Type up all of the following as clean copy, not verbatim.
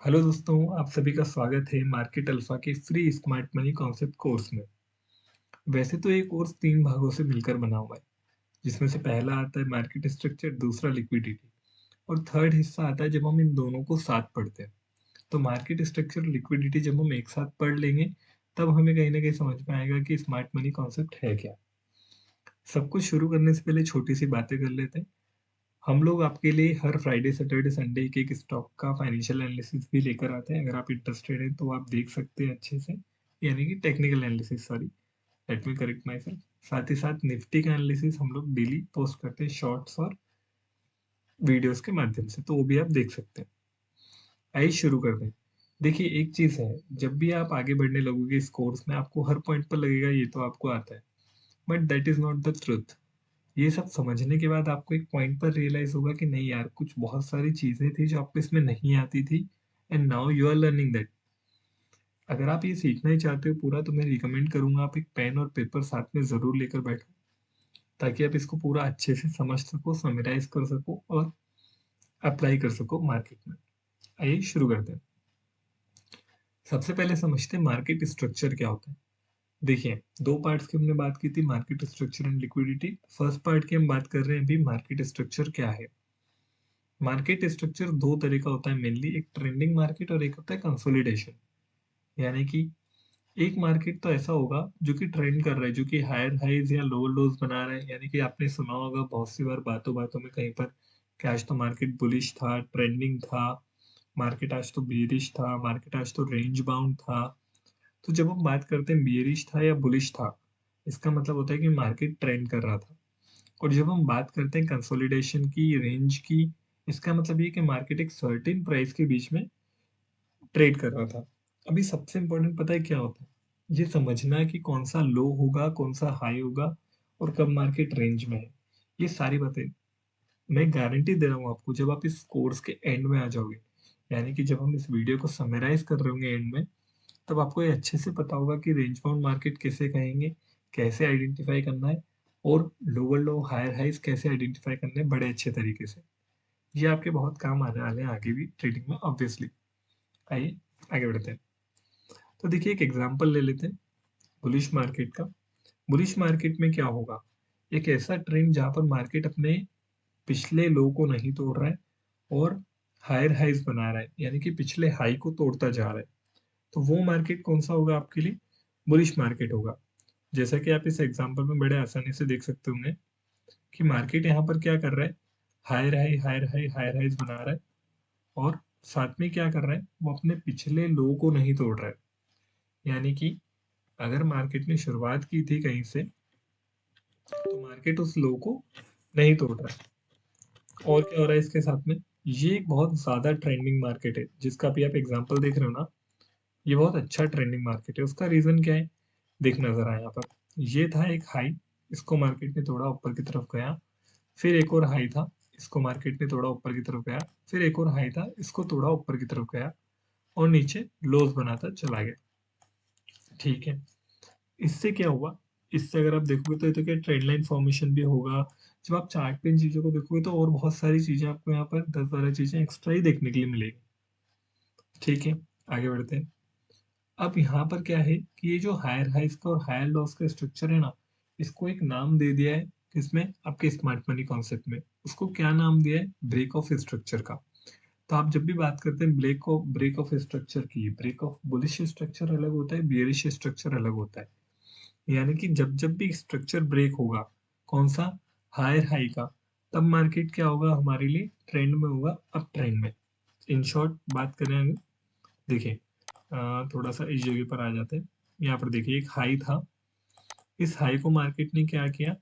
Hello दोस्तों, आप सभी का स्वागत है मार्केट अल्फा के free smart money concept course में। वैसे तो ये कोर्स 3 भागों से मिलकर बना हुआ है, जिसमें से पहला आता है मार्केट स्ट्रक्चर, दूसरा लिक्विडिटी और थर्ड हिस्सा आता है जब हम इन दोनों को साथ पढ़ते हैं। तो मार्केट स्ट्रक्चर और लिक्विडिटी जब हम एक साथ पढ़ लेंगे, तब हमें कहीं ना कहीं समझ में आएगा कि स्मार्ट मनी कॉन्सेप्ट है क्या। सब कुछ शुरू करने से पहले छोटी सी बातें कर लेते हैं। हम लोग आपके लिए हर फ्राइडे सैटरडे संडे एक स्टॉक का फाइनेंशियल एनालिसिस भी लेकर आते हैं। अगर आप इंटरेस्टेड हैं तो आप देख सकते हैं अच्छे से, यानी कि technical analysis, sorry, let me correct my self. साथ ही साथ निफ्टी का एनालिसिस हम लोग डेली पोस्ट करते हैं शॉर्ट्स और वीडियोस के माध्यम से, तो वो भी आप देख सकते हैं। आइए शुरू करते हैं। देखिए, एक चीज है, जब भी आप आगे बढ़ने लगोगे इस कोर्स में, आपको हर पॉइंट पर लगेगा ये तो आपको आता है, but that is not the truth. ये सब समझने के बाद आपको एक पॉइंट पर रियलाइज होगा कि नहीं यार, कुछ बहुत सारी चीजें थी जो आपको इसमें नहीं आती थी, and now you are learning that. अगर आप ये सीखना ही चाहते हो पूरा, तो मैं रिकमेंड करूंगा आप एक पेन और पेपर साथ में जरूर लेकर बैठो, ताकि आप इसको पूरा अच्छे से समझ सको, समराइज कर सको और अप्लाई कर सको मार्केट में। आइए शुरू करते हैं। सबसे पहले समझते हैं मार्केट स्ट्रक्चर क्या होता है। देखिए, दो पार्ट्स की हमने बात की थी, market structure and liquidity. First part की हम बात कर रहे हैं अभी, मार्केट स्ट्रक्चर क्या है। मार्केट स्ट्रक्चर दो तरह का होता है मेनली, एक ट्रेंडिंग मार्केट और एक होता है कंसोलिडेशन। यानी कि एक मार्केट तो ऐसा होगा जो कि ट्रेंड कर रहा है, जो कि हायर हाइज या लोअर लोज बना रहा है। यानी कि आपने सुना होगा बहुत सी बार बातों बातों में कहीं पर कि आज तो मार्केट बुलिश था, ट्रेंडिंग था, मार्केट आज तो बेरिश था, मार्केट आज तो रेंज बाउंड था। तो जब हम बात करते हैं बेरिश था या बुलिश था, इसका मतलब होता है कि मार्केट ट्रेंड कर रहा था। और जब हम बात करते हैं कंसोलिडेशन की, रेंज की, इसका मतलब ये कि मार्केट एक सर्टेन प्राइस के बीच में ट्रेड कर रहा था। अभी सबसे इंपॉर्टेंट पता है क्या होता है, ये समझना है कि कौन सा लो होगा, कौन सा हाई होगा और कब मार्केट रेंज में है। ये सारी बातें मैं गारंटी दे रहा हूँ आपको, जब आप इस कोर्स के एंड में आ जाओगे, यानी कि जब हम इस वीडियो को समराइज कर रहे होंगे एंड में, तब आपको ये अच्छे से पता होगा कि रेंज बाउंड मार्केट कैसे कहेंगे, कैसे आइडेंटिफाई करना है, और लोअर लो हायर हाइज कैसे आइडेंटिफाई करने हैं बड़े अच्छे तरीके से। ये आपके बहुत काम आने वाले हैं आगे भी ट्रेडिंग में, ऑब्वियसली। आइए आगे बढ़ते हैं। तो देखिए, एक एग्जांपल ले लेते हैं बुलिश मार्केट का। बुलिश मार्केट में क्या होगा, एक ऐसा ट्रेंड जहां पर मार्केट अपने पिछले लो को नहीं तोड़ रहा है और हायर हाइज बना रहा है, यानी कि पिछले हाई को तोड़ता जा रहा है। तो वो मार्केट कौन सा होगा आपके लिए, बुलिश मार्केट होगा। जैसा कि आप इस एग्जांपल में बड़े आसानी से देख सकते होंगे कि मार्केट यहाँ पर क्या कर रहा है, higher high higher high higher highs बना रहा है, और साथ में क्या कर रहा है, वो अपने पिछले लो को नहीं तोड़ रहा है। यानी कि अगर मार्केट ने शुरुआत की थी कहीं से, तो मार्केट उस लो को नहीं तोड़ रहा है। और क्या हो रहा है इसके साथ में, ये एक बहुत ज्यादा ट्रेंडिंग मार्केट है जिसका भी आप एग्जांपल देख रहे हो ना। ये बहुत अच्छा ट्रेंडिंग मार्केट है। उसका रीजन क्या है, देखना जरा यहाँ पर। ये था एक हाई, इसको मार्केट ने तोड़ा, ऊपर की तरफ गया। फिर एक और हाई था, इसको मार्केट ने तोड़ा, ऊपर की तरफ गया। फिर एक और हाई था, इसको तोड़ा, ऊपर की तरफ गया, और नीचे लोज बनाता चला गया। ठीक है, इससे क्या हुआ, इससे अगर आप देखोगे तो ये तो क्या ट्रेंड लाइन फॉर्मेशन भी होगा। जब आप चार्ट पे इन चीजों को देखोगे तो और बहुत सारी चीजें आपको यहाँ पर 10-12 चीजें एक्स्ट्रा ही देखने के लिए मिलेगी। ठीक है, आगे बढ़ते हैं। अब यहाँ पर क्या है कि ये जो हायर हाइज का और हायर लॉस का स्ट्रक्चर है ना, इसको एक नाम दे दिया है किसमें, आपके स्मार्ट मनी कॉन्सेप्ट में। उसको क्या नाम दिया है, ब्रेक ऑफ स्ट्रक्चर का। तो आप जब भी बात करते हैं ब्रेक ऑफ स्ट्रक्चर की, ब्रेक ऑफ बुलिश स्ट्रक्चर अलग होता है, बियरिश स्ट्रक्चर अलग होता है। यानी कि जब जब भी स्ट्रक्चर ब्रेक होगा, कौन सा, हायर हाई का, तब मार्केट क्या होगा हमारे लिए, ट्रेंड में होगा, अप ट्रेंड में। इन शॉर्ट बात करें अगर, देखिए, थोड़ा सा इस जगह पर आ जाते हैं। यहाँ पर देखिए एक हाई था, इस हाई को मार्केट ने क्या किया,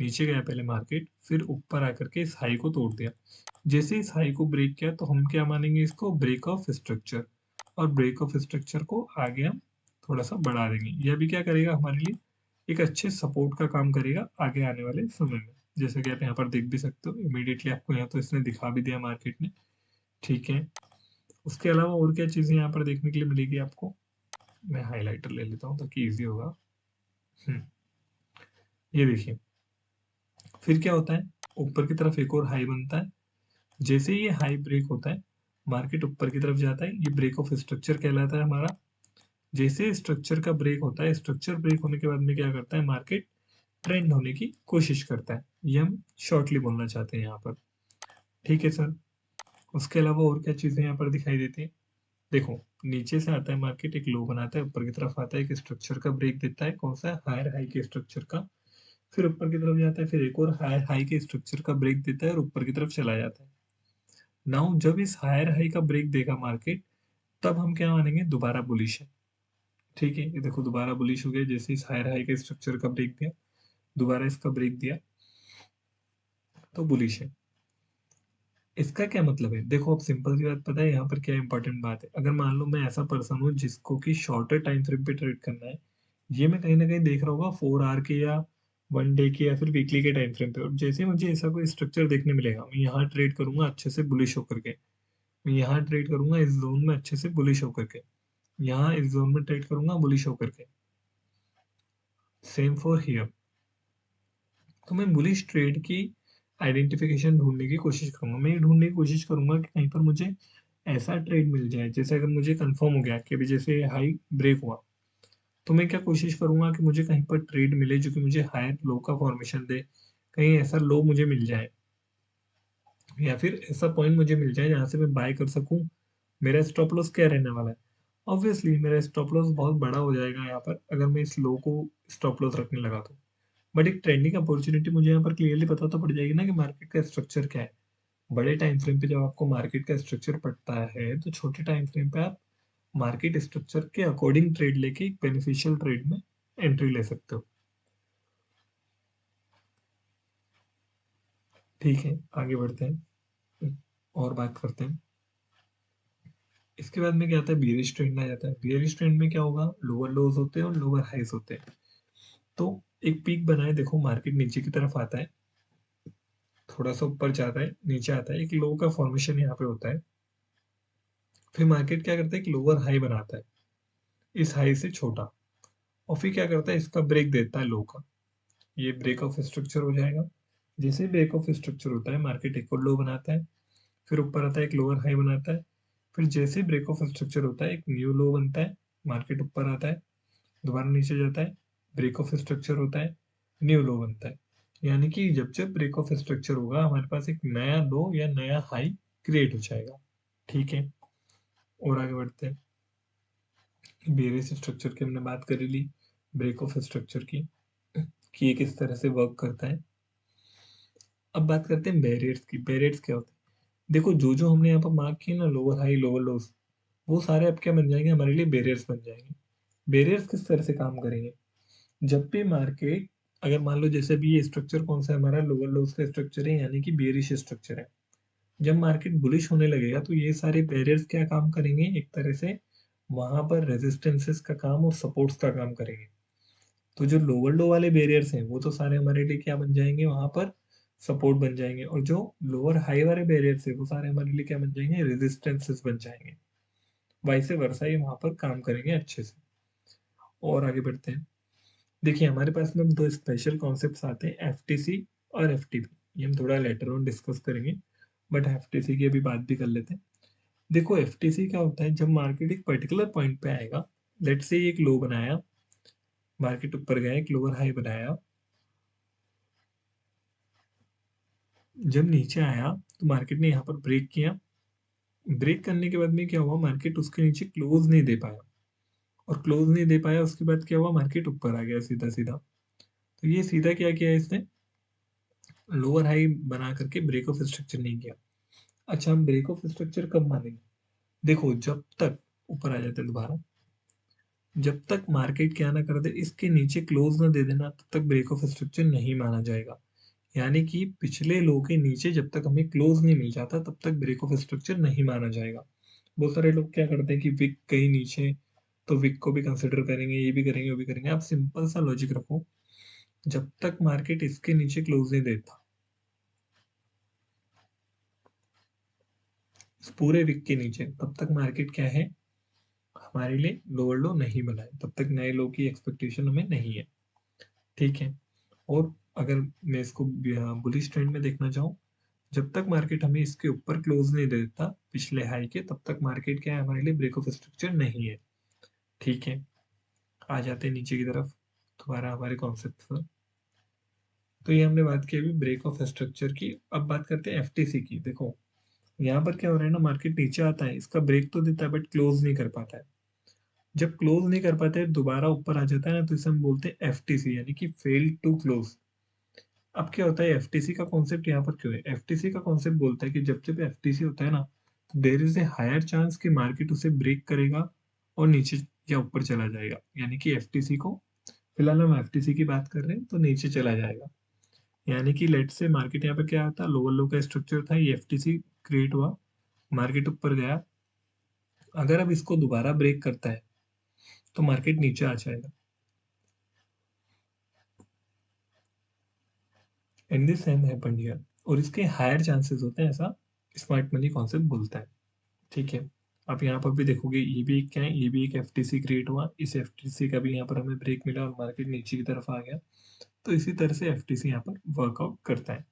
नीचे गया पहले मार्केट, फिर ऊपर आकर के इस हाई को तोड़ दिया। जैसे इस हाई को ब्रेक किया, तो हम क्या मानेंगे इसको, ब्रेक ऑफ स्ट्रक्चर। और ब्रेक ऑफ स्ट्रक्चर को आगे हम थोड़ा सा बढ़ा देंगे। यह भी क्या करेगा हमारे लिए, एक अच्छे सपोर्ट का काम करेगा आगे आने वाले समय में। जैसे कि आप यहाँ पर देख भी सकते हो, इमीडिएटली आपको यहाँ तो इसने दिखा भी दिया मार्केट ने। ठीक है, उसके अलावा और क्या चीजें यहाँ पर देखने के लिए मिलेगी आपको, मैं हाईलाइटर ले लेता हूँ ताकि इजी होगा। हम्म, ये देखिए, फिर क्या होता है, ऊपर की तरफ एक और हाई बनता है। जैसे ही ये हाई ब्रेक होता है, मार्केट ऊपर की तरफ जाता है, ये ब्रेक ऑफ स्ट्रक्चर कहलाता है हमारा। जैसे स्ट्रक्चर का ब्रेक होता है, स्ट्रक्चर ब्रेक होने के बाद में क्या करता है, मार्केट ट्रेंड होने की कोशिश करता है। ये हम शॉर्टली बोलना चाहते हैं यहाँ पर। ठीक है सर। उसके अलावा और क्या चीजें यहाँ पर दिखाई देती है? देखो, नीचे से आता है मार्केट, एक लो बनाता है, ऊपर की तरफ आता है, एक स्ट्रक्चर का ब्रेक देता है, कौन सा, हायर हाई के स्ट्रक्चर का। फिर ऊपर की तरफ जाता है, फिर एक और हायर हाई के स्ट्रक्चर का ब्रेक देता है और ऊपर की तरफ चला जाता है। नाउ जब इस हायर हाई का ब्रेक देगा मार्केट, तब हम क्या मानेंगे, दोबारा बुलिश है। ठीक है, ये देखो दोबारा बुलिश हो गया, जैसे इस हायर हाई के स्ट्रक्चर का ब्रेक दिया, दोबारा इसका ब्रेक दिया, तो बुलिश है। इसका क्या मतलब है? देखो, अब सिंपल सी बात पता है यहाँ पर क्या इंपॉर्टेंट बात है। अगर मान लो मैं ऐसा पर्सन हूँ जिसको कि शॉर्टर टाइम फ्रेम पे ट्रेड करना है, ये मैं कहीं ना कहीं देख रहा होगा 4 आवर के या 1 डे के या फिर वीकली के टाइम फ्रेम पे, और जैसे ही मुझे ऐसा कोई स्ट्रक्चर देखने मिलेगा, मैं यहाँ ट्रेड करूंगा अच्छे से बुलिश होकर के, मैं यहाँ ट्रेड करूंगा इस जोन में अच्छे से बुलिश होकर के, यहाँ इस जोन में ट्रेड करूंगा बुलिश होकर के। Same for here. तो मैं बुलिश ट्रेड की आइडेंटिफिकेशन ढूंढने की कोशिश करूंगा। मैं ये ढूंढने की कोशिश करूंगा कि कहीं पर मुझे ऐसा ट्रेड मिल जाए, जैसे अगर मुझे कंफर्म हो गया कि अभी जैसे हाई ब्रेक हुआ, तो मैं क्या कोशिश करूंगा कि मुझे कहीं पर ट्रेड मिले जो कि मुझे हायर लो का फॉर्मेशन दे, कहीं ऐसा लो मुझे मिल जाए, या फिर ऐसा पॉइंट मुझे मिल जाए जहां से मैं बाय कर सकूं। मेरा स्टॉप लॉस क्या रहने वाला है? ऑब्वियसली मेरा स्टॉप लॉस बहुत बड़ा हो जाएगा यहाँ पर, अगर मैं इस लो को स्टॉप लॉस रखने लगा तो। बट एक ट्रेंडिंग अपॉर्चुनिटी मुझे यहाँ पर क्लियरली पता तो पड़ जाएगी ना कि मार्केट का स्ट्रक्चर क्या है। बड़े टाइम फ्रेम पे जब आपको मार्केट का स्ट्रक्चर पड़ता है, तो छोटे टाइम फ्रेम पे आप मार्केट स्ट्रक्चर के अकॉर्डिंग ट्रेड लेके एक बेनिफिशियल ट्रेड में एंट्री ले सकते हो। ठीक है, आगे बढ़ते हैं और बात करते हैं। इसके बाद में क्या आता है, बियरिश ट्रेंड आ जाता है। बियरिश ट्रेंड में क्या होगा, लोअर लोज होते हैं और लोअर हाइज होते हैं। तो एक पीक बनाए, देखो मार्केट नीचे की तरफ आता है, थोड़ा सा ऊपर जाता है, नीचे आता है, एक लो का फॉर्मेशन यहाँ पे होता है। फिर मार्केट क्या करता है, एक लोअर हाई बनाता है, इस हाई से छोटा, और फिर क्या करता है, इसका ब्रेक देता है लो का। ये ब्रेक ऑफ स्ट्रक्चर हो जाएगा। जैसे ही ब्रेक ऑफ स्ट्रक्चर होता है, मार्केट एक और लो बनाता है, फिर ऊपर आता है, एक लोअर हाई बनाता है। फिर जैसे ही ब्रेक ऑफ स्ट्रक्चर होता है, एक न्यू लो बनता है, मार्केट ऊपर आता है, दोबारा नीचे जाता है, ब्रेक ऑफ स्ट्रक्चर होता है, न्यू लो बनता है। यानी कि जब जब ब्रेक ऑफ स्ट्रक्चर होगा, हमारे पास एक नया लो या नया हाई क्रिएट हो जाएगा। ठीक है, और आगे बढ़ते हैं। बेरियस स्ट्रक्चर की हमने बात कर ली, ब्रेक ऑफ स्ट्रक्चर की कि ये किस तरह से वर्क करता है। अब बात करते हैं बैरियर्स की। बैरियर्स क्या होते हैं? देखो, जो जो हमने यहाँ पर मार्क किए ना, लोअर हाई लोअर लोस, वो सारे अब क्या बन जाएंगे, हमारे लिए बैरियर्स बन जाएंगे। बैरियर्स किस तरह से काम करेंगे? जब भी मार्केट, अगर मान लो जैसे भी ये स्ट्रक्चर कौन सा है, हमारा लोअर लोस का स्ट्रक्चर है, यानी कि बेरिश स्ट्रक्चर है। जब मार्केट बुलिश होने लगेगा, तो ये सारे बैरियर्स क्या काम करेंगे, एक तरह से वहां पर रेजिस्टेंसेस का काम और सपोर्ट्स का काम करेंगे। तो जो लोअर लो वाले बैरियर्स हैं, वो तो सारे हमारे लिए क्या बन जाएंगे, वहां पर सपोर्ट बन जाएंगे, और जो लोअर हाई वाले बैरियर्स है, वो सारे हमारे लिए क्या बन जाएंगे, रेजिस्टेंसेस बन जाएंगे। वाइस वर्सा ही वहां पर काम करेंगे अच्छे से। और आगे बढ़ते हैं। देखिए, हमारे पास में दो स्पेशल कॉन्सेप्ट्स आते हैं, एफटीसी और एफटीपी। ये हम थोड़ा लेटर ऑन डिस्कस करेंगे, बट एफटीसी की अभी बात भी कर लेते हैं। देखो, एफटीसी क्या होता है, जब मार्केट एक पर्टिकुलर पॉइंट पे आएगा, लेट से एक लो बनाया, मार्केट ऊपर गया, एक लोअर हाई बनाया, जब नीचे आया तो मार्केट ने यहाँ पर ब्रेक किया। ब्रेक करने के बाद में क्या हुआ, मार्केट उसके नीचे क्लोज नहीं दे पाया, और क्लोज नहीं दे पाया, उसके बाद क्या हुआ, मार्केट ऊपर आ गया सीधा सीधा। तो ये सीधा क्या किया इसने, लोअर हाई बना करके ब्रेक ऑफ स्ट्रक्चर नहीं किया। अच्छा, हम ब्रेक ऑफ स्ट्रक्चर कब मानेंगे? देखो, जब तक ऊपर आ जाते हैं दोबारा, जब तक मार्केट क्या ना कर दे, इसके नीचे क्लोज ना दे देना, तब तक ब्रेक ऑफ स्ट्रक्चर नहीं माना जाएगा। यानी कि पिछले लो के नीचे जब तक हमें क्लोज नहीं मिल जाता, तब तक ब्रेक ऑफ स्ट्रक्चर नहीं माना जाएगा। बहुत सारे लोग क्या करते हैं कि विक कहीं नीचे, तो विक को भी कंसिडर करेंगे, ये भी करेंगे, वो भी करेंगे। आप सिंपल सा लॉजिक रखो, जब तक मार्केट इसके नीचे क्लोज नहीं देता, इस पूरे विक के नीचे, तब तक मार्केट क्या है, हमारे लिए लोअर लो नहीं बनाए, तब तक नए लो की एक्सपेक्टेशन हमें नहीं है। ठीक है। और अगर मैं इसको बुलिश ट्रेंड में देखना चाहूँ, जब तक मार्केट हमें इसके ऊपर क्लोज नहीं देता पिछले हाई के, तब तक मार्केट क्या है हमारे लिए ब्रेक ऑफ स्ट्रक्चर नहीं है। ठीक है, आ जाते हैं नीचे की तरफ दोबारा हमारे कॉन्सेप्ट पर। तो ये हमने बात की अभी ब्रेक ऑफ स्ट्रक्चर की। अब बात करते हैं एफटीसी की। देखो यहाँ पर क्या हो रहा है ना, मार्केट नीचे आता है, इसका ब्रेक तो देता है बट क्लोज नहीं कर पाता है। जब क्लोज नहीं कर पाते दोबारा ऊपर आ जाता है ना, तो इसे हम बोलते हैं एफटीसी, यानी कि फेल टू क्लोज। अब क्या होता है, एफटीसी का कॉन्सेप्ट यहाँ पर क्यों है? एफटीसी का कॉन्सेप्ट बोलता है कि जब जब एफटीसी होता है ना, there is a higher chance कि मार्केट उसे ब्रेक करेगा और नीचे या ऊपर चला जाएगा। यानी कि एफटीसी को, फिलहाल हम एफटीसी की बात कर रहे हैं, तो नीचे चला जाएगा। यानी कि लेट से मार्केट यहाँ पे क्या आता, लोअर लो का स्ट्रक्चर था, ये एफटीसी क्रिएट हुआ, मार्केट ऊपर गया। अगर अब इसको दोबारा ब्रेक करता है तो मार्केट नीचे आ जाएगा। And this same happened here, और इसके हायर चांसेस होते हैं, ऐसा स्मार्ट मनी कॉन्सेप्ट बोलता है। ठीक है, आप यहाँ पर भी देखोगे ये भी एक क्या है, ये भी एक एफटीसी क्रिएट हुआ, इस एफटीसी का भी यहाँ पर हमें ब्रेक मिला और मार्केट नीचे की तरफ आ गया। तो इसी तरह से एफटीसी यहाँ पर वर्कआउट करता है।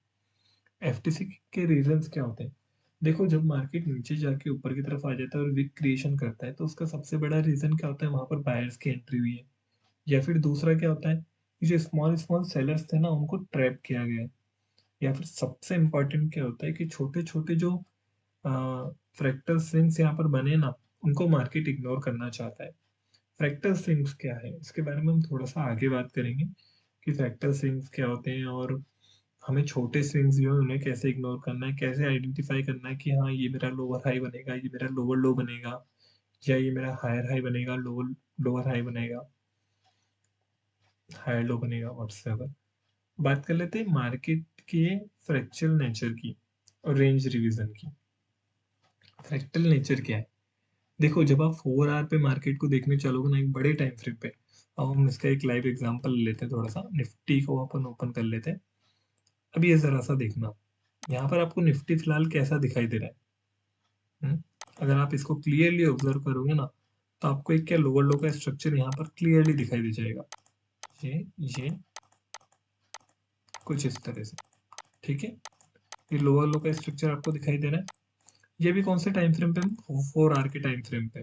एफटीसी के रीजंस क्या होते हैं? देखो जब मार्केट नीचे जाके ऊपर की तरफ आ जाता है और विक क्रिएशन करता है, तो उसका सबसे बड़ा रीजन क्या होता है, वहां पर बायर्स की एंट्री हुई है। या फिर दूसरा क्या होता है, कि जो स्मॉल स्मॉल सेलर्स थे ना, उनको ट्रैप किया गया है। या फिर सबसे इंपॉर्टेंट क्या होता है, कि छोटे छोटे जो फ्रैक्टल स्विंग्स यहाँ पर बने ना, उनको मार्केट इग्नोर करना चाहता है। फ्रैक्टल स्विंग्स क्या है, इसके बारे में हम थोड़ा सा आगे बात करेंगे कि फ्रैक्टल स्विंग्स क्या होते हैं, और हमें छोटे स्विंग्स जो है उन्हें कैसे इग्नोर करना है, कैसे आइडेंटिफाई करना है कि हाँ ये मेरा लोअर हाई बनेगा, ये मेरा लोअर लो बनेगा, या ये मेरा हायर हाई बनेगा, लोअर लोअर हाई बनेगा, हायर लो बनेगा, व्हाट्सएवर। बात कर लेते हैं मार्केट के फ्रैक्चरल नेचर की और रेंज रिवीजन की। फ्रैक्टल नेचर क्या है? देखो जब आप 4 आवर पे मार्केट को देखने चलोगे ना, एक बड़े टाइम फ्रेम पे, अब हम इसका एक लाइव एग्जांपल लेते हैं, थोड़ा सा निफ्टी को अपन ओपन कर लेते हैं। अब ये जरा सा देखना, यहाँ पर आपको निफ्टी फिलहाल कैसा दिखाई दे रहा है? हम्म? अगर आप इसको क्लियरली ऑब्जर्व करोगे ना, तो आपको एक क्या लोअर लो का स्ट्रक्चर यहाँ पर क्लियरली दिखाई दे जाएगा। ये कुछ इस तरह से। ठीक है, ये लोअर लो का स्ट्रक्चर आपको दिखाई दे रहा है। ये भी कौन से टाइम फ्रेम पे? 4 आवर के टाइम फ्रेम पे।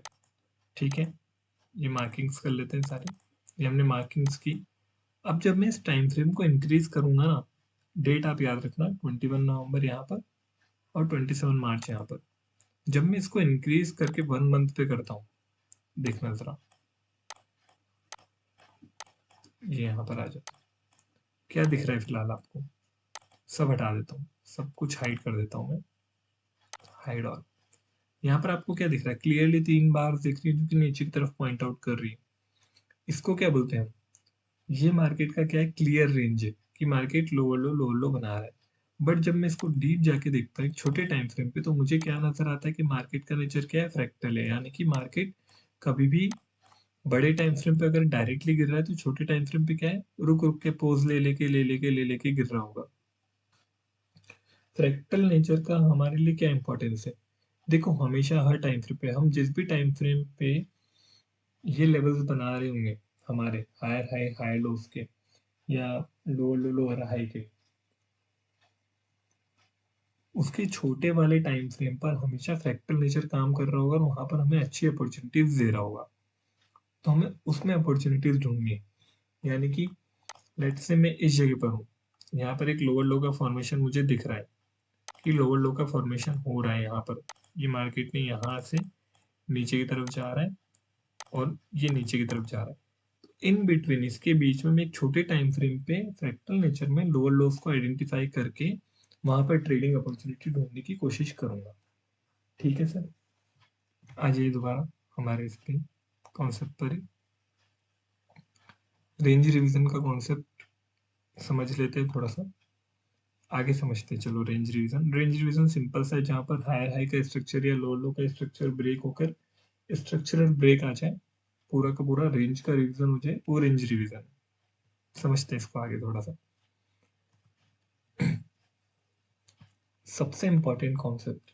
ठीक है, ये मार्किंग्स कर लेते हैं सारे, ये हमने मार्किंग्स की। अब जब मैं इस टाइम फ्रेम को इंक्रीज करूंगा ना, डेट आप याद रखना, 21 नवंबर यहाँ पर और 27 मार्च यहाँ पर। जब मैं इसको इंक्रीज करके 1 मंथ पे करता हूँ, देखना जरा, ये यहाँ पर आ जाता है। क्या दिख रहा है फिलहाल आपको? सब हटा देता हूँ, सब कुछ हाइड कर देता हूँ मैं, हाइड ऑल। यहाँ पर आपको क्या दिख रहा है? क्लियरली 3 बार दिख रही है जो कि नीचे की तरफ पॉइंट आउट कर रही है। इसको क्या बोलते हैं हम? ये मार्केट का क्या है, क्लियर रेंज है कि मार्केट लोअर लो बना रहा है। बट जब मैं इसको डीप जाके देखता हूँ एक छोटे टाइम फ्रेम पे, तो मुझे क्या नजर आता है कि मार्केट का नेचर क्या है, फ्रैक्टल है। यानी कि मार्केट कभी भी बड़े टाइम फ्रेम पे अगर डायरेक्टली गिर रहा है, तो छोटे टाइम फ्रेम पे क्या है, रुक रुक के पोज ले लेके गिर रहा होगा। फ्रैक्टल नेचर का हमारे लिए क्या इंपॉर्टेंस है? देखो हमेशा हर टाइम फ्रेम पे, हम जिस भी टाइम फ्रेम पे ये लेवल्स बना रहे होंगे, हमारे हायर हाई हाई लोस के, या लोअर लो लोअर हाई के, उसके छोटे वाले टाइम फ्रेम पर हमेशा फ्रैक्टल नेचर काम कर रहा होगा और वहां पर हमें अच्छी अपॉर्चुनिटीज दे रहा होगा। तो हमें उसमें अपॉर्चुनिटीज ढूंढनी है। यानी कि लेट्स से मैं इस जगह पर हूँ, यहाँ पर एक लोअर लो का फॉर्मेशन मुझे दिख रहा है कि लोअर लो का फॉर्मेशन हो रहा है यहाँ पर। ये मार्केट ने यहाँ से नीचे की तरफ जा रहा है और ये नीचे की तरफ जा रहा है। इन बिटवीन, इसके बीच में मैं एक छोटे टाइम फ्रेम पे फ्रैक्टल नेचर में लोअर लोस को आइडेंटिफाई करके वहां पर ट्रेडिंग अपॉर्चुनिटी ढूंढने की कोशिश करूंगा। ठीक है सर, आ जाइए दोबारा हमारे इस पे कॉन्सेप्ट पर ही। रेंज रिवीजन का कॉन्सेप्ट समझ लेते हैं थोड़ा सा, आगे समझते हैं। चलो रेंज रिवीजन सिंपल सा है, जहाँ पर हायर हाई का स्ट्रक्चर या लो लो का स्ट्रक्चर ब्रेक होकर स्ट्रक्चरल ब्रेक आ जाए, पूरा का पूरा रेंज का रिवीजन हो जाए, वो रेंज रिवीजन। समझते हैं इसको आगे थोड़ा सा। सबसे इंपॉर्टेंट कॉन्सेप्ट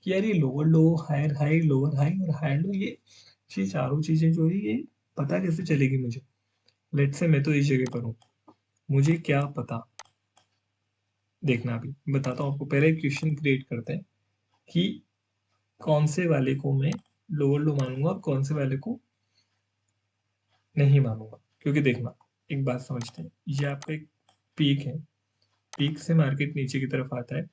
कि यार ये lower low higher high lower high और हायर लो, ये चारों चीजें जो है ये पता कैसे चलेगी मुझे? लेट से मैं तो इस जगह पर हूँ, मुझे क्या पता देखना अभी बताता हूँ आपको। पहले एक क्वेश्चन क्रिएट करते हैं कि कौन से वाले को मैं लोअर लो मानूंगा और कौन से वाले को नहीं मानूंगा। क्योंकि देखना, एक बात समझते हैं, ये आपका एक पीक है, पीक से मार्केट नीचे की तरफ आता है।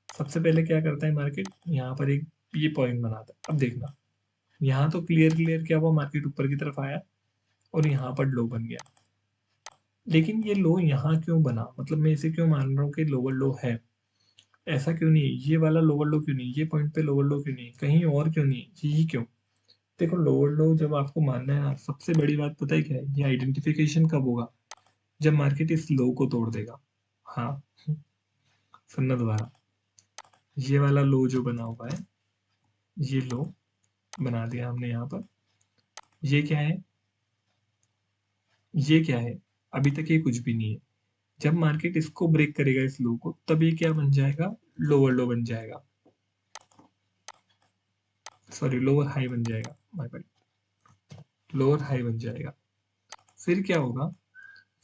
सबसे पहले क्या करता है मार्केट, यहाँ पर एक ये पॉइंट बनाता है। अब देखना, यहाँ तो क्लियर क्लियर क्या हुआ, मार्केट ऊपर की तरफ आया और यहाँ पर लो बन गया। लेकिन ये लो यहाँ क्यों बना, मतलब मैं इसे क्यों मान रहा हूँ कि लोअर लो है, ऐसा क्यों नहीं है, ये वाला लोअर लो क्यों नहीं, ये पॉइंट पे लोअर लो क्यों नहीं, कहीं और क्यों नहीं, यही क्यों। देखो लोअर लो जब आपको मानना है ना, सबसे बड़ी बात पता है क्या है, ये आइडेंटिफिकेशन कब होगा, जब मार्केट इस लो को तोड़ देगा। हाँ, सुनना दोबारा, ये वाला लो जो बना हुआ है, ये लो बना दिया हमने यहाँ पर, ये क्या है, ये क्या है, अभी तक ये कुछ भी नहीं है। जब मार्केट इसको ब्रेक करेगा इस लो को, तब ये क्या बन जाएगा, लोअर लो बन जाएगा, सॉरी लोअर हाई बन जाएगा, माय बैड, लोअर हाई बन जाएगा। फिर क्या होगा,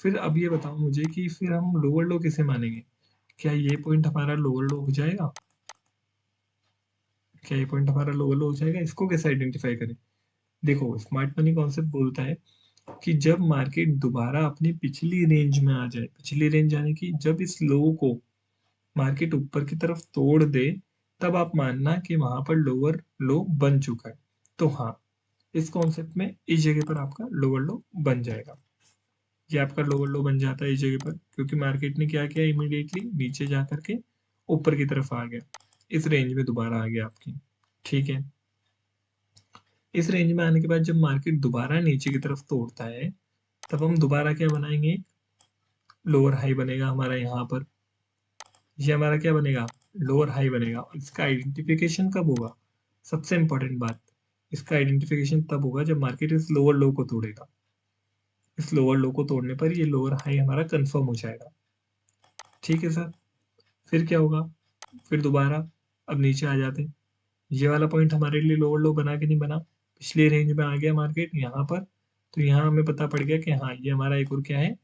फिर अब ये बताओ मुझे कि फिर हम लोअर लो किसे मानेंगे, क्या ये पॉइंट हमारा लोअर लो हो जाएगा, क्या ये पॉइंट हमारा लोअर लो हो जाएगा, इसको कैसे आइडेंटिफाई करें। देखो स्मार्ट मनी कॉन्सेप्ट बोलता है कि जब मार्केट दोबारा अपनी पिछली रेंज में आ जाए, पिछली रेंज यानी कि जब इस लो को मार्केट ऊपर की तरफ तोड़ दे, तब आप मानना कि वहां पर लोअर लो बन चुका है। तो हाँ, इस कॉन्सेप्ट में इस जगह पर आपका लोअर लो बन जाएगा, ये आपका लोअर लो बन जाता है इस जगह पर, क्योंकि मार्केट ने क्या किया, इमीडिएटली नीचे जा करके ऊपर की तरफ आ गया, इस रेंज में दोबारा आ गया आपकी। ठीक है, इस रेंज में आने के बाद जब मार्केट दोबारा नीचे की तरफ तोड़ता है, तब हम दोबारा क्या बनाएंगे, लोअर हाई बनेगा हमारा यहाँ पर, ये हमारा क्या बनेगा, लोअर हाई बनेगा। और इसका आइडेंटिफिकेशन कब होगा, सबसे इंपॉर्टेंट बात, इसका आइडेंटिफिकेशन तब होगा जब मार्केट इस लोअर लो को तोड़ेगा, इस लोअर लो को तोड़ने पर ये लोअर हाई हमारा कंफर्म हो जाएगा। ठीक है सर, फिर क्या होगा, फिर दोबारा अब नीचे आ जाते हैं, ये वाला पॉइंट हमारे लिए लोअर लो बना के नहीं बना, पिछले रेंज में आ गया मार्केट यहाँ पर, तो यहाँ हमें पता पड़ गया कि हाँ ये हमारा एक और क्या है,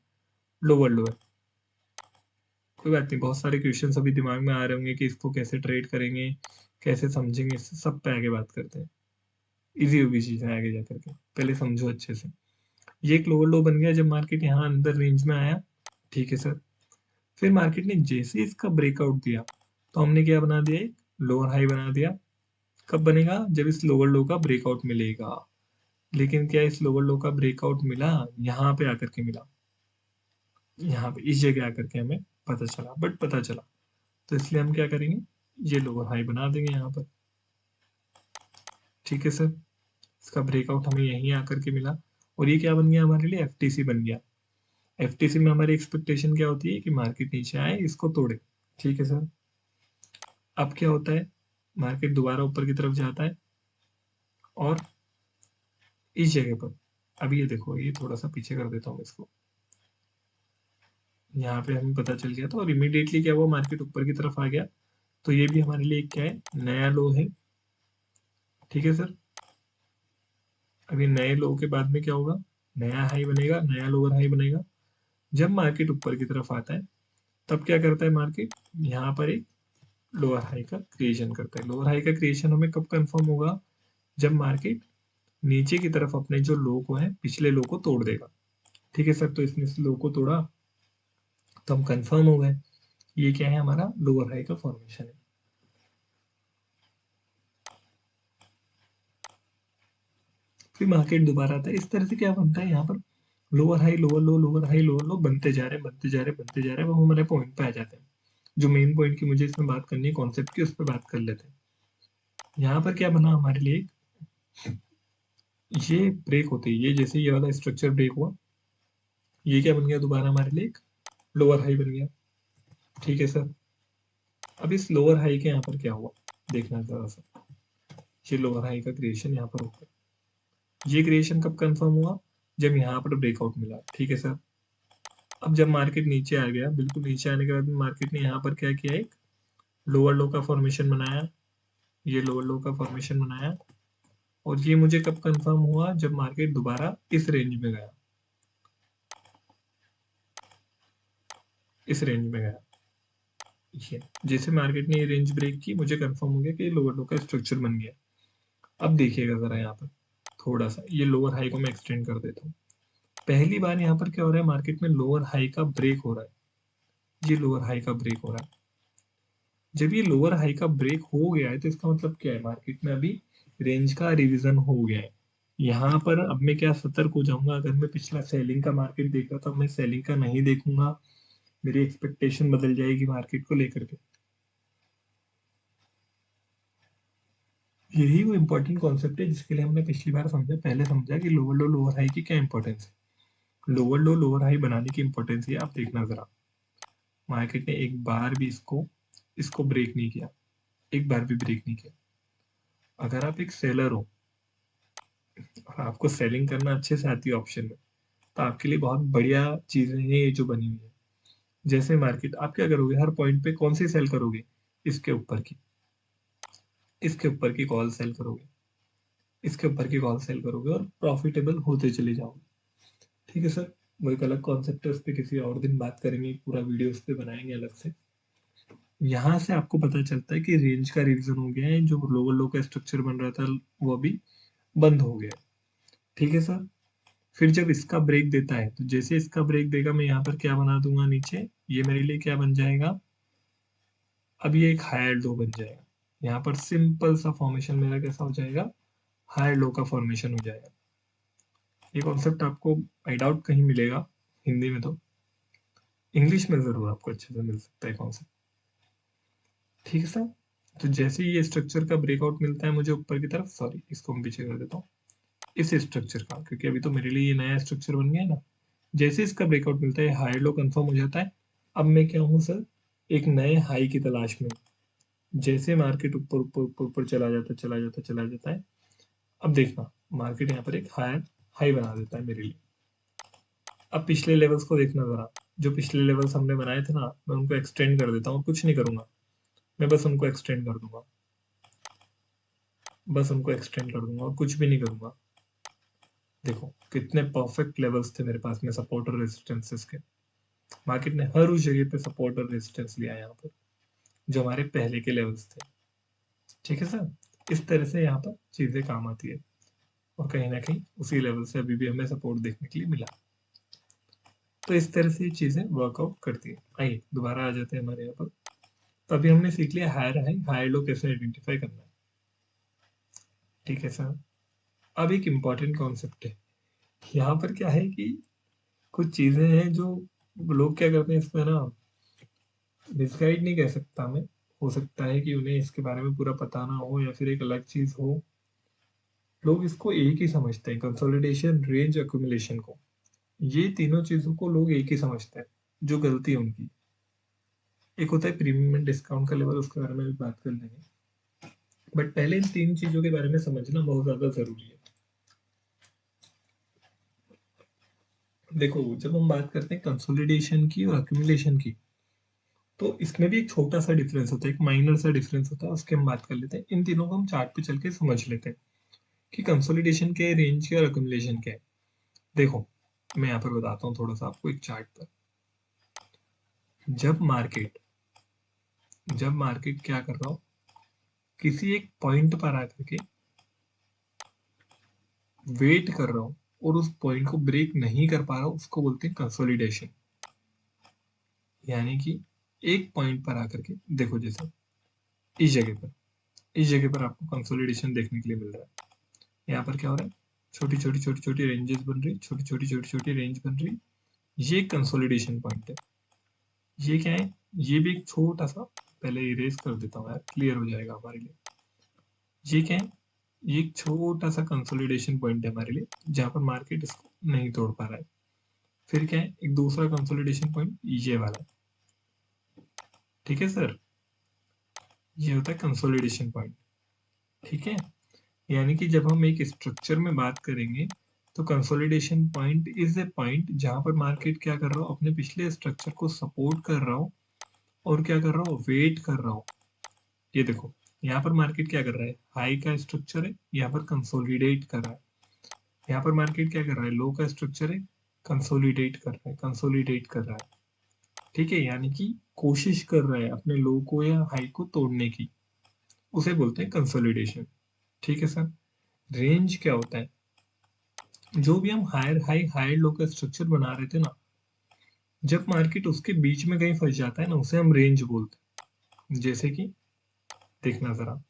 लोअर लो है। कोई बात नहीं, बहुत सारे क्वेश्चंस अभी दिमाग में आ रहे होंगे कि इसको कैसे ट्रेड करेंगे, कैसे समझेंगे, इस सब पे आगे बात करते हैं। इजी होगी चीजें आगे जा करके, पहले समझो अच्छे से। ये एक लोअर लो बन गया जब मार्केट यहाँ अंदर रेंज में आया। ठीक है सर, फिर मार्केट ने जैसे इसका ब्रेकआउट दिया, तो हमने क्या बना दिया, एक लोअर हाई बना दिया। कब बनेगा, जब इस लोअर लो का ब्रेकआउट मिलेगा। लेकिन क्या इस लोअर लो का ब्रेकआउट मिला, यहाँ पे आकर के मिला, यहाँ पे इस जगह आकर के हमें पता चला, बट पता चला, तो इसलिए हम क्या करेंगे, ये लोअर हाई बना देंगे यहाँ पर। ठीक है सर, इसका ब्रेकआउट हमें यहीं आकर के मिला, और ये क्या बन गया हमारे लिए, एफटीसी बन गया। एफटीसी में हमारी एक्सपेक्टेशन क्या होती है कि मार्केट नीचे आए, इसको तोड़े। ठीक है सर, अब क्या होता है, मार्केट दोबारा ऊपर की तरफ जाता है, और इस जगह पर, अब ये देखो, ये थोड़ा सा पीछे कर देता हूँ इसको, यहाँ पे हमें पता चल गया था, और इमीडिएटली क्या हुआ, मार्केट ऊपर की तरफ आ गया, तो ये भी हमारे लिए क्या है, नया लो है। ठीक है सर, अभी नए लो के बाद में क्या होगा, नया हाई बनेगा, नया लोअर हाई बनेगा। जब मार्केट ऊपर की तरफ आता है, तब क्या करता है मार्केट, यहाँ पर एक लोअर हाई का क्रिएशन करता है। लोअर हाई का क्रिएशन हमें कब कंफर्म होगा, जब मार्केट नीचे की तरफ अपने जो लो को है, पिछले लो को तोड़ देगा। ठीक है सर, तो इसने इस लो को तोड़ा, तो हम कंफर्म हो गए, ये क्या है, हमारा लोअर हाई का फॉर्मेशन है। फिर मार्केट दोबारा आता है, इस तरह से क्या बनता है, यहाँ पर लोअर हाई लोअर लो, लोअर हाई लोअर लो बनते जा रहे हैं, बनते जा रहे हैं, बनते जा रहे हैं, वो हमारे पॉइंट पे आ जाते हैं। जो मेन पॉइंट की मुझे इसमें बात करनी है, कॉन्सेप्ट की, उस पर बात कर लेते हैं। यहाँ पर क्या बना हमारे लिए, ये ब्रेक होते ही, ये जैसे ये वाला स्ट्रक्चर ब्रेक हुआ, ये क्या बन गया, दोबारा हमारे लिए एक लोअर हाई बन गया। ठीक है सर, अब इस लोअर हाई के यहाँ पर क्या हुआ, देखना जरा सा, ये लोअर हाई का क्रिएशन यहाँ पर होगा, ये क्रिएशन कब कंफर्म हुआ, जब यहाँ पर ब्रेकआउट मिला। ठीक है सर, अब जब मार्केट नीचे आ गया, बिल्कुल नीचे आने के बाद मार्केट ने यहाँ पर क्या किया, एक लोअर लो का फॉर्मेशन बनाया, ये लोअर लो का फॉर्मेशन बनाया, और ये मुझे कब कंफर्म हुआ, जब मार्केट दोबारा इस रेंज में गया, इस रेंज में गया। ये जैसे मार्केट ने ये रेंज ब्रेक की, मुझे कंफर्म हो गया कि ये लोअर लो का स्ट्रक्चर बन गया। अब देखिएगा जरा यहाँ पर थोड़ा सा ये लोअर हाई को मैं एक्सटेंड कर देता हूँ। पहली बार यहाँ पर क्या हो रहा है, मार्केट में लोअर हाई का ब्रेक हो रहा है। ये लोअर हाई का ब्रेक हो रहा है। जब ये लोअर हाई का ब्रेक हो गया है तो इसका मतलब क्या है, मार्केट में अभी रेंज का रिवीजन हो गया है। यहाँ पर अब मैं क्या सतर्क हो जाऊंगा, अगर मैं पिछला सेलिंग का मार्केट देख रहा था, मैं सेलिंग का नहीं देखूंगा, मेरी एक्सपेक्टेशन बदल जाएगी मार्केट को लेकर के। यही वो इंपॉर्टेंट कॉन्सेप्ट है जिसके लिए हमने पिछली बार समझा, पहले समझा कि लोअर लो लोअर हाई की क्या इंपॉर्टेंस है। लोअर लो लोअर हाई बनाने की इंपॉर्टेंस है, आप देखना जरा। मार्केट ने एक बार भी इसको इसको ब्रेक नहीं किया, एक बार भी ब्रेक नहीं किया। अगर आप एक सेलर हो और आपको सेलिंग करना अच्छे से आती है ऑप्शन में, तो आपके लिए बहुत बढ़िया चीजें हैं ये जो बनी हुई है। जैसे मार्केट, आप क्या करोगे, हर पॉइंट पे कौन सी सेल करोगे, इसके ऊपर की, इसके ऊपर की कॉल सेल करोगे, इसके ऊपर की कॉल सेल करोगे और प्रॉफिटेबल होते चले जाओगे। ठीक है सर, वो एक अलग कॉन्सेप्ट है, उस पर किसी और दिन बात करेंगे, पूरा वीडियो उस पर बनाएंगे अलग से। यहाँ से आपको पता चलता है कि रेंज का रिवीजन हो गया है, जो लोअर लो का स्ट्रक्चर बन रहा था वो अभी बंद हो गया है। ठीक है सर। फिर जब इसका ब्रेक देता है, तो जैसे इसका ब्रेक देगा, मैं यहाँ पर क्या बना दूंगा नीचे, ये मेरे लिए क्या बन जाएगा, अब ये एक हायर लो बन जाएगा। यहाँ पर सिंपल सा फॉर्मेशन मेरा कैसा हो जाएगा, हायर लो का फॉर्मेशन हो जाएगा। ये कॉन्सेप्ट आपको आई डाउट कहीं मिलेगा हिंदी में, तो इंग्लिश में जरूर आपको अच्छे से मिल सकता है कॉन्सेप्ट। ठीक है सर। तो जैसे ही ये स्ट्रक्चर का ब्रेकआउट मिलता है मुझे ऊपर की तरफ, सॉरी इसको मैं पीछे कर देता हूँ, इस स्ट्रक्चर का, क्योंकि अभी तो मेरे लिए ये नया स्ट्रक्चर बन गया है ना। जैसे इसका ब्रेकआउट मिलता है, हाई लो कंफर्म हो जाता है। अब मैं क्या हूँ सर, एक नए हाई की तलाश में हूँ। जैसे मार्केट ऊपर ऊपर ऊपर ऊपर चला जाता चला जाता चला जाता है, अब देखना मार्केट यहाँ पर एक हायर हाई बना देता है मेरे लिए। अब पिछले लेवल्स को देखना जरा, जो पिछले लेवल्स हमने बनाए थे ना, मैं उनको एक्सटेंड कर देता हूँ, कुछ नहीं करूंगा, मैं बस उनको एक्सटेंड कर दूंगा, बस उनको एक्सटेंड कर दूंगा और कुछ भी नहीं करूंगा। देखो कितने परफेक्ट लेवल्स थे मेरे पास में सपोर्ट और रेजिस्टेंसेस के। मार्केट ने हर उस जगह पे सपोर्ट और रेजिस्टेंस लिया यहाँ पर, जो हमारे पहले के लेवल्स थे। ठीक है सर, इस तरह से यहाँ पर चीजें काम आती है, और कहीं ना कहीं उसी लेवल से अभी भी हमें सपोर्ट देखने के लिए मिला। तो इस तरह से ये चीजें वर्कआउट करती है। आइए दोबारा आ जाते हैं हमारे यहाँ पर। तो अभी हमने सीख लिया हायर हाई हायर लो कैसे आइडेंटिफाई करना है। ठीक है सर। अब एक इम्पॉर्टेंट कॉन्सेप्ट है, यहाँ पर क्या है कि कुछ चीजें हैं जो लोग क्या करते हैं इसमें ना, मिसगाइड नहीं कह सकता मैं, हो सकता है कि उन्हें इसके बारे में पूरा पता ना हो या फिर एक अलग चीज हो। लोग इसको एक ही समझते हैं, कंसोलिडेशन रेंज एक्यूमुलेशन को, ये तीनों चीजों को लोग एक ही समझते हैं, जो गलती है उनकी। एक होता है प्रीमियम एंड डिस्काउंट का लेवल, उसके बारे में भी बात कर लेंगे, बट पहले इन तीन चीजों के बारे में समझना बहुत ज्यादा जरूरी है। देखो जब हम बात करते हैं कंसोलिडेशन की और एक्यूमुलेशन की, तो इसमें भी एक छोटा सा डिफरेंस होता है, एक माइनर सा डिफरेंस होता है, उसके हम बात कर लेते हैं। इन तीनों को हम चार्ट पे चल के समझ लेते हैं कि कंसोलिडेशन क्या है, रेंज क्या है और एक्यूमुलेशन क्या है। देखो मैं यहाँ पर बताता हूँ थोड़ा सा आपको एक चार्ट पर। जब मार्केट क्या कर रहा हो, किसी एक पॉइंट पर आकर के वेट कर रहा हूँ और उस पॉइंट को ब्रेक नहीं कर पा रहा हूँ, उसको बोलते हैं कंसोलिडेशन। यानी कि एक पॉइंट पर आकर के देखो, जैसे इस जगह पर आपको कंसोलिडेशन देखने के लिए मिल रहा है। यहाँ पर क्या हो रहा है, छोटी छोटी छोटी छोटी रेंजेस बन रही, छोटी छोटी छोटी छोटी रेंज बन रही। ये कंसोलिडेशन पॉइंट है। ये क्या है, ये भी एक छोटा सा, पहले इरेज कर देता हूँ यार, क्लियर हो जाएगा हमारे लिए। ये क्या है, ये एक छोटा सा कंसोलिडेशन पॉइंट है हमारे लिए, जहां पर मार्केट इसको नहीं तोड़ पा रहा है। फिर क्या है, एक दूसरा कंसोलिडेशन पॉइंट ये वाला। ठीक है सर, ये होता है कंसोलिडेशन पॉइंट। ठीक है, यानी कि जब हम एक स्ट्रक्चर में बात करेंगे, तो consolidation point is a point जहां पर मार्केट क्या कर रहा हो, अपने पिछले स्ट्रक्चर को सपोर्ट कर रहा हो और क्या कर रहा हो, वेट कर रहा हो। ये देखो यहाँ पर मार्केट क्या कर रहा है, हाई का स्ट्रक्चर है, यहाँ पर कंसोलिडेट कर रहा है। यहाँ पर मार्केट क्या कर रहा है, लो का स्ट्रक्चर है, कंसोलिडेट कर रहा है, कंसोलिडेट कर रहा है। ठीक है, यानी कि कोशिश कर रहा है अपने लो को या हाई को तोड़ने की, उसे बोलते हैं कंसोलिडेशन। ठीक है सर। रेंज क्या होता है? जो भी हम हायर हाई हायर लो का स्ट्रक्चर बना रहे थे ना, जब मार्केट उसके बीच में कहीं फंस जाता है ना, उसे हम रेंज बोलते हैं। जैसे कि देखना जरा,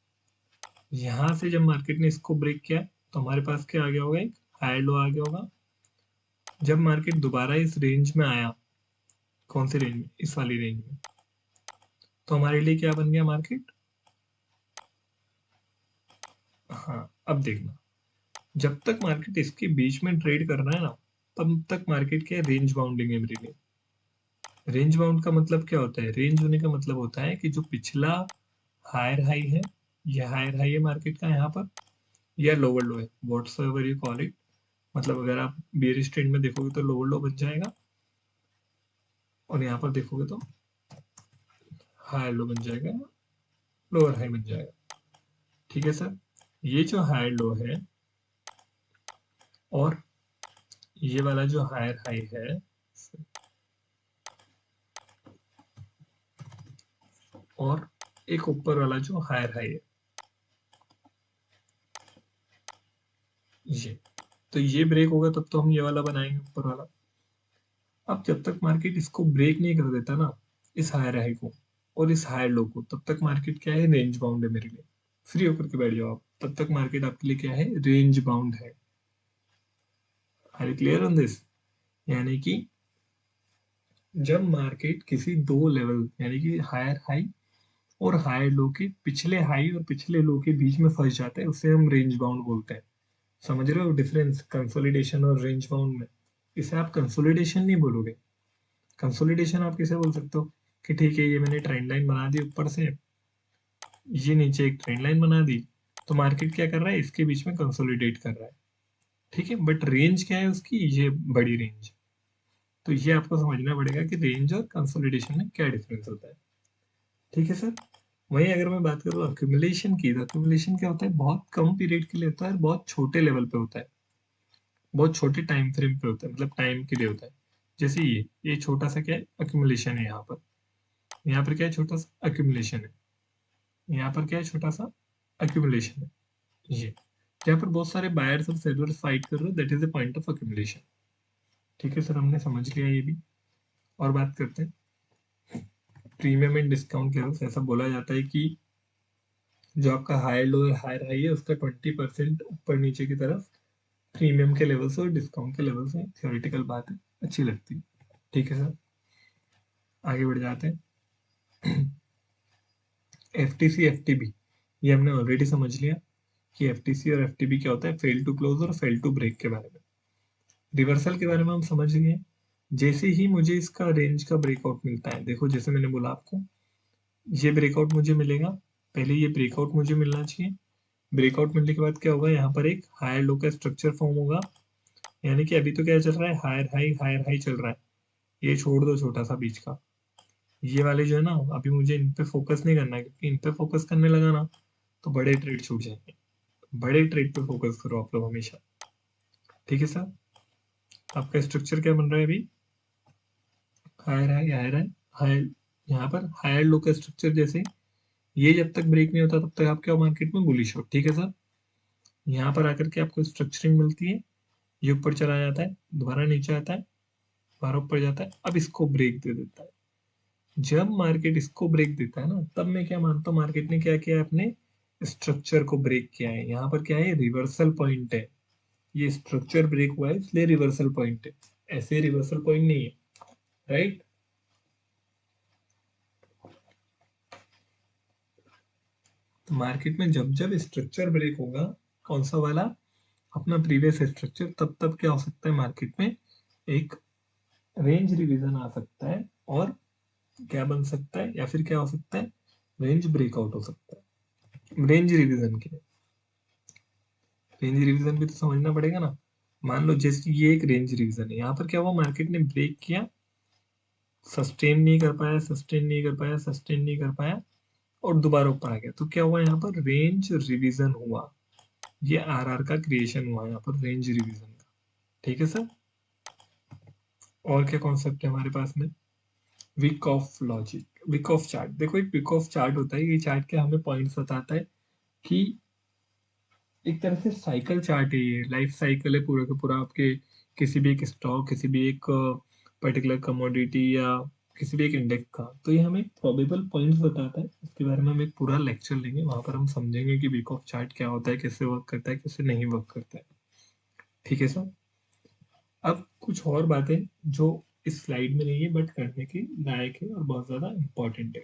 यहां से जब मार्केट ने इसको ब्रेक किया तो हमारे पास क्या आ गया होगा, एक हायर लो आ गया होगा। जब मार्केट दोबारा इस रेंज में आया, कौन से रेंज में, इस वाली रेंज में, तो हमारे लिए क्या बन गया मार्केट? हाँ, अब देखना, जब तक मार्केट इसके बीच में ट्रेड कर रहा है ना, तब तक मार्केट क्या है, रेंज बाउंडिंग है मेरे लिए। रेंज बाउंड का मतलब क्या होता है? रेंज होने का मतलब होता है कि जो पिछला हायर हाई है, ये हायर हाई है मार्केट का यहाँ पर, या लोअर लो है, what's ever you call it. मतलब अगर आप बेयरिश ट्रेंड में देखोगे तो लोअर लो बन जाएगा, और यहाँ पर देखोगे तो हायर लो बन जाएगा, लोअर हाई बन जाएगा। ठीक है सर। ये जो हायर लो है और ये वाला जो हायर हाई है, और एक ऊपर वाला जो हायर हाई है, ये, तो ये ब्रेक होगा तब तो हम ये वाला बनाएंगे, ऊपर वाला। अब जब तक मार्केट इसको ब्रेक नहीं कर देता ना, इस हायर हाई को और इस हायर लो को, तब तक मार्केट क्या है, रेंज बाउंड है मेरे लिए। फ्री होकर के बैठ जाओ आप, तब तक मार्केट आपके लिए क्या है, रेंज बाउंड है। Are you clear on this? यानी कि जब मार्केट किसी दो लेवल, यानी कि हायर हाई और हायर लो के पिछले हाई और पिछले लो के बीच में फंस जाता है, उसे हम रेंज बाउंड बोलते हैं। समझ रहे हो डिफरेंस कंसोलिडेशन और रेंज बाउंड में? इसे आप कंसोलिडेशन नहीं बोलोगे। कंसोलिडेशन आप किसे बोल सकते हो, कि ठीक है, ये मैंने ट्रेंड लाइन बना दी ऊपर से, ये नीचे एक ट्रेंड लाइन बना दी, तो मार्केट क्या कर रहा है, इसके बीच में कंसोलिडेट कर रहा है। ठीक है, बट रेंज क्या है उसकी, ये बड़ी रेंज। तो ये आपको समझना पड़ेगा कि रेंज और कंसोलिडेशन में क्या डिफरेंस होता है। ठीक है सर। वहीं अगर मैं बात करूँ अक्यूमुलेशन की, तो अक्यूमुलेशन क्या होता है, बहुत कम पीरियड के लिए होता है, बहुत छोटे लेवल पे होता है, बहुत छोटे टाइम फ्रेम पे होता है, मतलब टाइम के लिए होता है। जैसे ये छोटा सा क्या है, अक्यूमुलेशन है यहाँ पर, यहाँ पर क्या है, छोटा सा अक्यूमुलेशन है, यहाँ पर क्या है, छोटा सा अक्यूमुलेशन है, ये जहाँ पर बहुत सारे बायर्स और सेलर्स फाइट कर रहे हो, that is the point of accumulation. ठीक है सर, हमने समझ लिया ये भी। और बात करते हैं प्रीमियम एंड डिस्काउंट लेवल्स। ऐसा बोला जाता है कि जो आपका हायर लो हायर हाई है, उसका 20% ऊपर नीचे की तरफ प्रीमियम के लेवल्स और डिस्काउंट के लेवल्स हैं। थियोरेटिकल बात है, अच्छी लगती है। ठीक है सर, आगे बढ़ जाते हैं। F T C F T B, ये हमने ऑलरेडी समझ लिया कि एफ टी सी और एफ टी बी क्या होता है, फेल टू क्लोज और फेल टू ब्रेक के बारे में। रिवर्सल के बारे में हम समझ गए। जैसे ही मुझे इसका रेंज का ब्रेकआउट मिलता है, देखो जैसे मैंने बोला आपको, ये ब्रेकआउट मुझे मिलेगा, पहले ये ब्रेकआउट मुझे मिलना चाहिए। ब्रेकआउट मिलने के बाद क्या होगा, यहाँ पर एक हायर लो का स्ट्रक्चर फॉर्म होगा। यानी कि अभी तो क्या चल रहा है, हायर हाई चल रहा है। ये छोड़ दो छोटा सा बीच का, ये वाले जो है ना, अभी मुझे इन पे फोकस नहीं करना है, क्योंकि इन पे फोकस करने लगा ना तो बड़े ट्रेड छूट जाएंगे। बड़े ट्रेड पे फोकस करो आप लोग हमेशा। ठीक है सर। आपका स्ट्रक्चर क्या बन रहा है अभी, higher high higher high higher, यहाँ पर हायर लो का स्ट्रक्चर। जैसे ये जब तक ब्रेक नहीं होता तब तक आप क्या मार्केट में बुलिश हो। ठीक है सर। यहाँ पर आकर के आपको स्ट्रक्चरिंग मिलती है, ये ऊपर चला जाता है, दोबारा नीचे आता है, दोबारा ऊपर जाता है, अब इसको ब्रेक दे देता है। जब मार्केट इसको ब्रेक देता है ना, तब मैं क्या मानता हूँ, मार्केट ने क्या किया है, अपने स्ट्रक्चर को ब्रेक किया है। यहाँ पर क्या है, रिवर्सल पॉइंट है, ये स्ट्रक्चर ब्रेक हुआ है इसलिए रिवर्सल पॉइंट है, ऐसे रिवर्सल पॉइंट नहीं है। राइट। तो मार्केट में जब जब स्ट्रक्चर ब्रेक होगा, कौन सा वाला, अपना प्रीवियस स्ट्रक्चर, तब तब क्या हो सकता है, मार्केट में एक रेंज रिवीजन आ सकता है, और क्या बन सकता है, या फिर क्या हो सकता है, रेंज ब्रेकआउट हो सकता है। रेंज रिवीजन के, रेंज रिवीजन भी तो समझना पड़ेगा ना। मान लो जैसे ये एक रेंज रिवीजन है, यहाँ पर क्या हुआ, मार्केट ने ब्रेक किया, सस्टेन नहीं कर पाया, सस्टेन नहीं कर पाया, सस्टेन नहीं कर पाया, और दोबारा ऊपर आ गया, तो क्या हुआ, यहाँ पर रेंज रिवीजन हुआ। ये आरआर का क्रिएशन हुआ यहाँ पर, रेंज रिवीजन का। ठीक है सर। और क्या कॉन्सेप्ट है हमारे पास में, week of logic, week of chart. देखो एक वीक ऑफ चार्ट होता है, ये चार्ट क्या हमें पॉइंट्स बताता है कि एक तरह से साइकिल चार्ट है, ये लाइफ साइकिल है पूरा का पूरा आपके किसी भी एक स्टॉक, किसी भी एक पर्टिकुलर कमोडिटी या किसी भी एक इंडेक्स का। तो ये हमें प्रोबेबल पॉइंट्स बताता है, इसके बारे में हम एक पूरा लेक्चर लेंगे, वहां पर हम समझेंगे कि वीक ऑफ चार्ट क्या होता है, कैसे वर्क करता है, कैसे नहीं वर्क करता है। ठीक है सर। अब कुछ और बातें जो इस स्लाइड में नहीं है बट करने के लायक है और बहुत ज्यादा इंपॉर्टेंट है।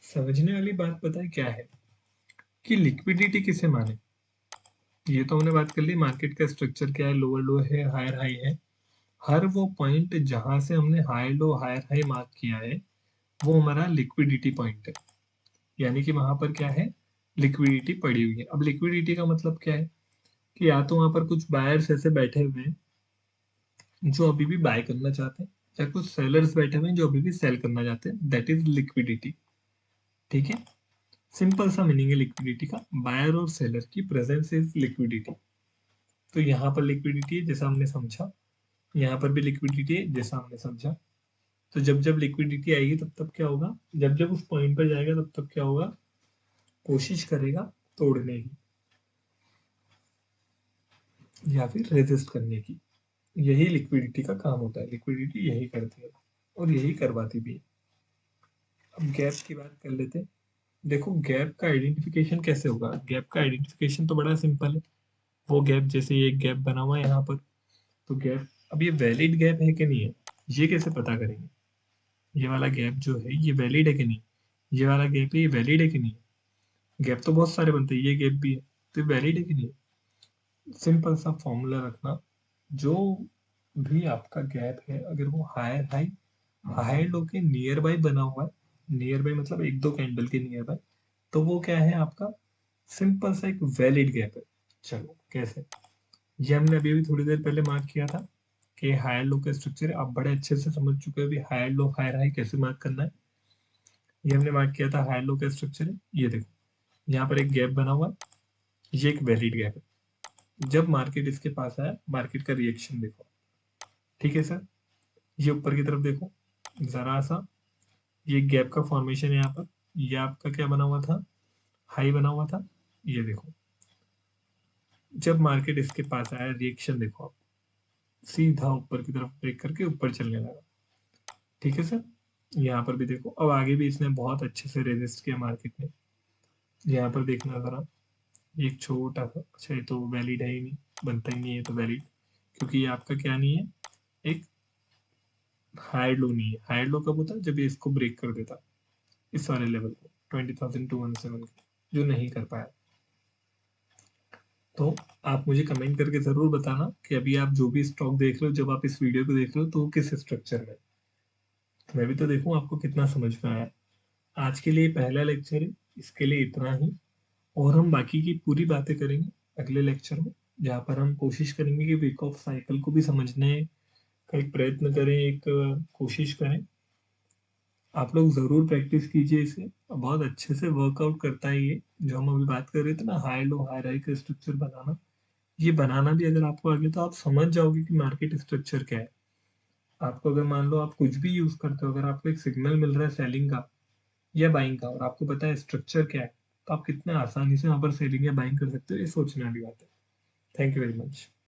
समझने वाली बात पता है क्या है कि लिक्विडिटी किसे माने। ये तो हमने बात कर ली, मार्केट का स्ट्रक्चर क्या है, लोअर लो है, हायर हाई है। हर वो पॉइंट जहां से हमने high low higher high mark किया है वो हमारा लिक्विडिटी पॉइंट है। यानी कि वहां पर क्या है, लिक्विडिटी पड़ी हुई है। अब लिक्विडिटी का मतलब क्या है कि या तो वहां पर कुछ बायर्स ऐसे बैठे हुए हैं जो अभी भी बाय करना चाहते हैं, या कुछ सेलर्स बैठे हुए हैं जो अभी भी सेल करना चाहते हैं, दैट इज लिक्विडिटी। ठीक है, सिंपल सा मीनिंग है लिक्विडिटी का, बायर और सेलर की प्रेजेंस इज लिक्विडिटी। तो यहाँ पर लिक्विडिटी है जैसा हमने समझा, यहाँ पर भी लिक्विडिटी है जैसा हमने समझा। तो जब जब लिक्विडिटी आएगी तब तब क्या होगा, जब जब उस पॉइंट पर जाएगा तब तब क्या होगा, कोशिश करेगा तोड़ने की या फिर रेजिस्ट करने की। यही लिक्विडिटी का काम होता है, लिक्विडिटी यही करती है और यही करवाती भी है। अब गैप की बात कर लेते हैं। देखो गैप का आइडेंटिफिकेशन कैसे होगा, गैप का आइडेंटिफिकेशन तो बड़ा सिंपल है। वो गैप जैसे ये गैप बना हुआ है यहाँ पर, तो गैप, अब ये वैलिड गैप है कि नहीं है ये कैसे पता करेंगे। ये वाला गैप जो है ये वैलिड है कि नहीं, ये वाला गैप है ये वैलिड है कि नहीं। गैप तो बहुत सारे बनते हैं, ये गैप भी है, तो वैलिड है कि नहीं। सिंपल सा फॉर्मूला रखना, जो भी आपका गैप है अगर वो हायर हाई हाई लो के नियर बाय बना हुआ है, नियर बाय मतलब एक दो कैंडल के नियर बाय, तो वो क्या है आपका सिंपल सा एक वैलिड गैप है। चलो कैसे, ये हमने अभी अभी थोड़ी देर पहले मार्क किया था कि हायर लो का स्ट्रक्चर है, आप बड़े अच्छे से समझ चुके हो अभी हायर लो हायर हाई कैसे मार्क करना है। ये हमने मार्क किया था, हायर लो का स्ट्रक्चर है, ये देखो यहाँ पर एक गैप बना हुआ है, ये एक वैलिड गैप है। जब मार्केट इसके पास आया, मार्केट का रिएक्शन देखो। ठीक है सर, ये ऊपर की तरफ देखो जरा सा, ये गैप का फॉर्मेशन है यहाँ पर, ये आपका क्या बना हुआ था, हाई बना हुआ था। ये देखो जब मार्केट इसके पास आया, रिएक्शन देखो आप, सीधा ऊपर की तरफ ब्रेक करके ऊपर चलने लगा। ठीक है सर, यहाँ पर भी देखो, अब आगे भी इसने बहुत अच्छे से रेजिस्ट किया मार्केट ने। यहाँ पर देखना जरा, एक छोटा सा, अच्छा ये तो वैलिड है ही नहीं, बनता ही नहीं है तो वैलिड, क्योंकि ये आपका क्या नहीं है, एक हायर लो नहीं है। हायर लो कब होता है, जब ये इसको ब्रेक कर देता इस वाले लेवल को 20,217 को, जो नहीं कर पाया। तो आप मुझे कमेंट करके जरूर बताना कि अभी आप जो भी स्टॉक देख रहे हो, जब आप इस वीडियो को देख रहे हो तो वो किस स्ट्रक्चर में, तो मैं भी तो देखूं आपको कितना समझ में आया। आज के लिए पहला लेक्चर है, इसके लिए इतना ही, और हम बाकी की पूरी बातें करेंगे अगले लेक्चर में, जहाँ पर हम कोशिश करेंगे कि वीक ऑफ साइकिल को भी समझने का एक प्रयत्न करें, एक कोशिश करें। आप लोग जरूर प्रैक्टिस कीजिए इसे, बहुत अच्छे से वर्कआउट करता है ये, जो हम अभी बात कर रहे थे ना, हाई लो हाई राई का स्ट्रक्चर बनाना। ये बनाना भी अगर आपको आगे तो आप समझ जाओगे कि मार्केट स्ट्रक्चर क्या है। आपको अगर मान लो आप कुछ भी यूज करते हो, अगर आपको एक सिग्नल मिल रहा है सेलिंग का या बाइंग का और आपको पता है स्ट्रक्चर क्या है, तो आप कितने आसानी से वहां पर सेलिंग या बाइंग कर सकते हो, ये सोचने वाली बात है। Thank you very much.